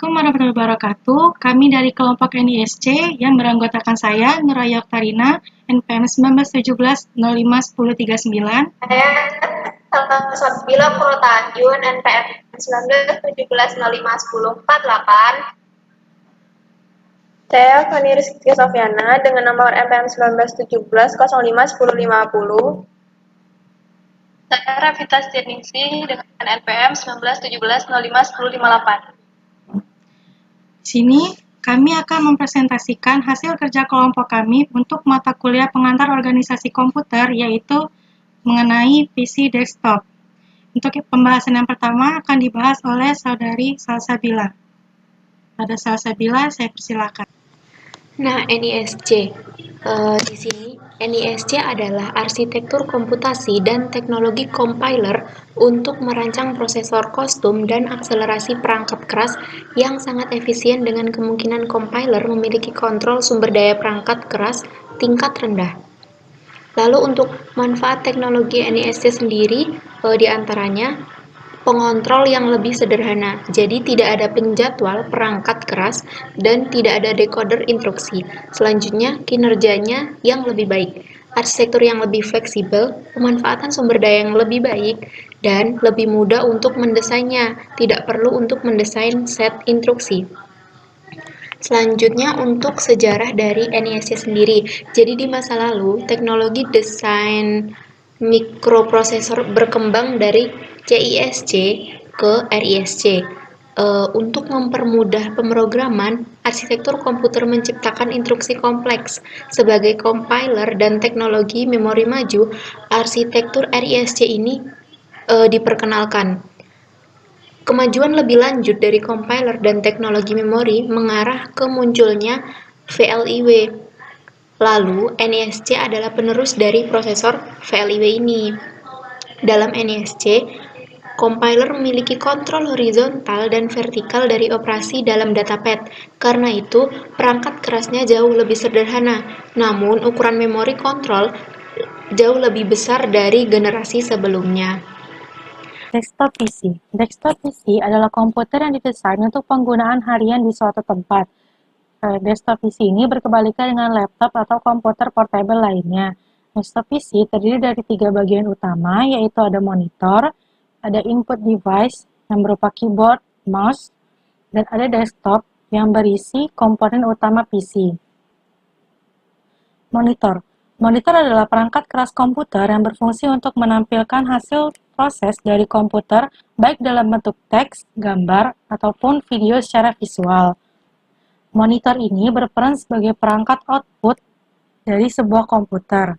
Assalamualaikum warahmatullahi wabarakatuh. Kami dari kelompok NISC yang beranggotakan saya, Nuraya Oktarina, NPM 1917-05-1039. Saya Salsabila Purwotanjun, NPM 1917-05-1048. Saya Fani Rizky Sofiana dengan nomor NPM 1917-05-1050. Saya Revita Stirningsih dengan NPM 1917-05-1058. Di sini kami akan mempresentasikan hasil kerja kelompok kami untuk mata kuliah pengantar organisasi komputer, yaitu mengenai PC desktop. Untuk pembahasan yang pertama akan dibahas oleh Saudari Salsabila. Pada Salsabila, saya persilakan. Nah, NISC. Di sini NISC adalah arsitektur komputasi dan teknologi compiler untuk merancang prosesor kostum dan akselerasi perangkat keras yang sangat efisien dengan kemungkinan compiler memiliki kontrol sumber daya perangkat keras tingkat rendah. Lalu untuk manfaat teknologi NISC sendiri, di antaranya pengontrol yang lebih sederhana, jadi tidak ada penjadwal perangkat keras dan tidak ada decoder instruksi. Selanjutnya, kinerjanya yang lebih baik, arsitektur yang lebih fleksibel, pemanfaatan sumber daya yang lebih baik, dan lebih mudah untuk mendesainnya, tidak perlu untuk mendesain set instruksi. Selanjutnya untuk sejarah dari NISC sendiri. Jadi di masa lalu, teknologi desain mikroprosesor berkembang dari CISC ke RISC. Untuk mempermudah pemrograman, arsitektur komputer menciptakan instruksi kompleks. Sebagai compiler dan teknologi memori maju, arsitektur RISC ini diperkenalkan. Kemajuan lebih lanjut dari compiler dan teknologi memori mengarah ke munculnya VLIW. Lalu, NISC adalah penerus dari prosesor VLIW ini. Dalam NISC, compiler memiliki kontrol horizontal dan vertikal dari operasi dalam datapad. Karena itu, perangkat kerasnya jauh lebih sederhana. Namun, ukuran memori kontrol jauh lebih besar dari generasi sebelumnya. Desktop PC. Desktop PC adalah komputer yang didesain untuk penggunaan harian di suatu tempat. Desktop PC ini berkebalikan dengan laptop atau komputer portable lainnya. Desktop PC terdiri dari 3 bagian utama, yaitu ada monitor, ada input device yang berupa keyboard, mouse, dan ada desktop yang berisi komponen utama PC. Monitor. Monitor adalah perangkat keras komputer yang berfungsi untuk menampilkan hasil proses dari komputer baik dalam bentuk teks, gambar, ataupun video secara visual. Monitor ini berperan sebagai perangkat output dari sebuah komputer.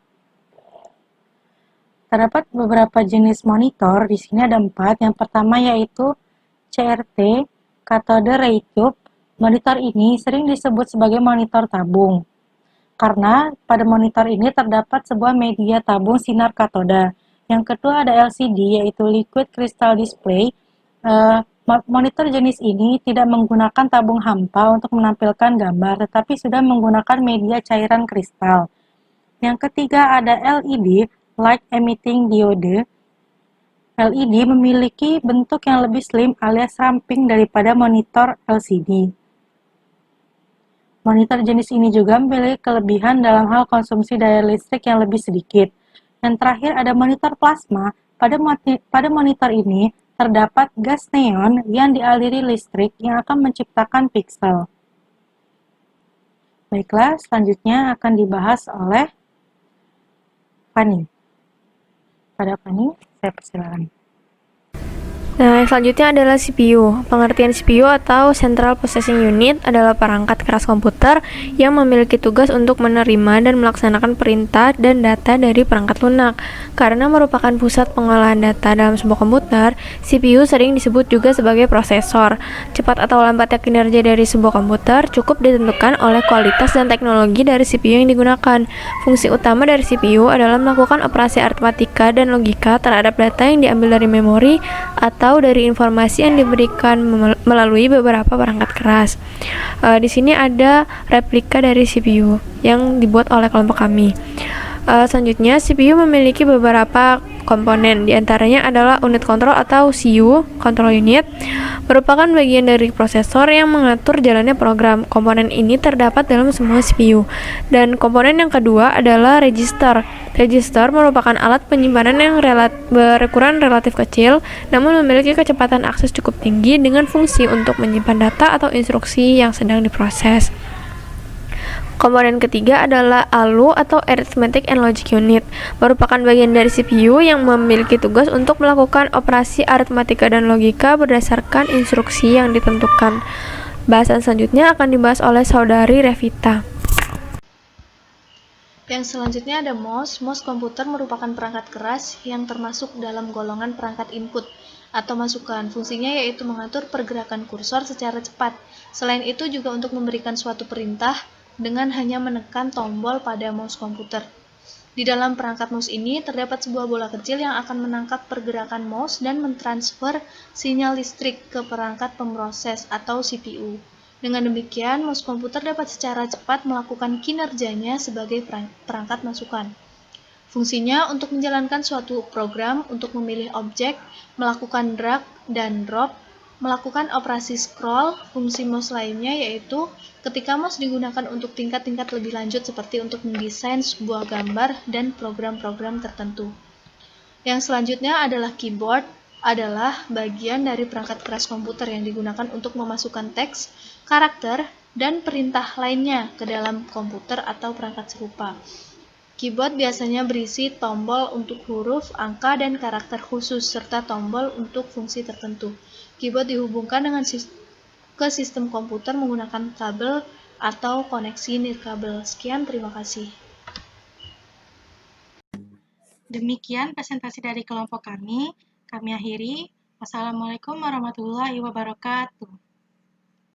Terdapat beberapa jenis monitor, di sini ada 4. Yang pertama yaitu CRT, Cathode Ray Tube. Monitor ini sering disebut sebagai monitor tabung, karena pada monitor ini terdapat sebuah media tabung sinar katoda. Yang kedua ada LCD, yaitu Liquid Crystal Display. Monitor jenis ini tidak menggunakan tabung hampa untuk menampilkan gambar, tetapi sudah menggunakan media cairan kristal. Yang ketiga ada LED, Light Emitting Diode. LED memiliki bentuk yang lebih slim alias ramping daripada monitor LCD. Monitor jenis ini juga memiliki kelebihan dalam hal konsumsi daya listrik yang lebih sedikit. Yang terakhir ada monitor plasma. Pada monitor ini terdapat gas neon yang dialiri listrik yang akan menciptakan piksel. Baiklah, selanjutnya akan dibahas oleh Fani. Pada Fani, saya persilakan. Nah, selanjutnya adalah CPU. Pengertian CPU atau Central Processing Unit adalah perangkat keras komputer yang memiliki tugas untuk menerima dan melaksanakan perintah dan data dari perangkat lunak. Karena merupakan pusat pengolahan data dalam sebuah komputer, CPU sering disebut juga sebagai prosesor. Cepat atau lambatnya kinerja dari sebuah komputer cukup ditentukan oleh kualitas dan teknologi dari CPU yang digunakan. Fungsi utama dari CPU adalah melakukan operasi aritmatika dan logika terhadap data yang diambil dari memori atau dari informasi yang diberikan melalui beberapa perangkat keras. Di sini ada replika dari CPU yang dibuat oleh kelompok kami. Selanjutnya, CPU memiliki beberapa komponen. Di antaranya adalah unit kontrol atau CU, control unit, merupakan bagian dari prosesor yang mengatur jalannya program. Komponen ini terdapat dalam semua CPU. Dan komponen yang kedua adalah register. Register merupakan alat penyimpanan yang berukuran relatif kecil, namun memiliki kecepatan akses cukup tinggi dengan fungsi untuk menyimpan data atau instruksi yang sedang diproses. Komponen ketiga adalah ALU atau Arithmetic and Logic Unit, merupakan bagian dari CPU yang memiliki tugas untuk melakukan operasi aritmatika dan logika berdasarkan instruksi yang ditentukan. Bahasan selanjutnya akan dibahas oleh saudari Revita. Yang selanjutnya ada mouse. Mouse komputer merupakan perangkat keras yang termasuk dalam golongan perangkat input atau masukan. Fungsinya yaitu mengatur pergerakan kursor secara cepat. Selain itu juga untuk memberikan suatu perintah dengan hanya menekan tombol pada mouse komputer. Di dalam perangkat mouse ini terdapat sebuah bola kecil yang akan menangkap pergerakan mouse dan mentransfer sinyal listrik ke perangkat pemroses atau CPU. Dengan demikian, mouse komputer dapat secara cepat melakukan kinerjanya sebagai perangkat masukan. Fungsinya untuk menjalankan suatu program, untuk memilih objek, melakukan drag dan drop, melakukan operasi scroll. Fungsi mouse lainnya yaitu ketika mouse digunakan untuk tingkat-tingkat lebih lanjut seperti untuk mendesain sebuah gambar dan program-program tertentu. Yang selanjutnya adalah keyboard, adalah bagian dari perangkat keras komputer yang digunakan untuk memasukkan teks, karakter, dan perintah lainnya ke dalam komputer atau perangkat serupa. Keyboard biasanya berisi tombol untuk huruf, angka, dan karakter khusus, serta tombol untuk fungsi tertentu. Keyboard dihubungkan ke sistem komputer menggunakan kabel atau koneksi nirkabel. Sekian, terima kasih. Demikian presentasi dari kelompok kami. Kami akhiri. Wassalamualaikum warahmatullahi wabarakatuh.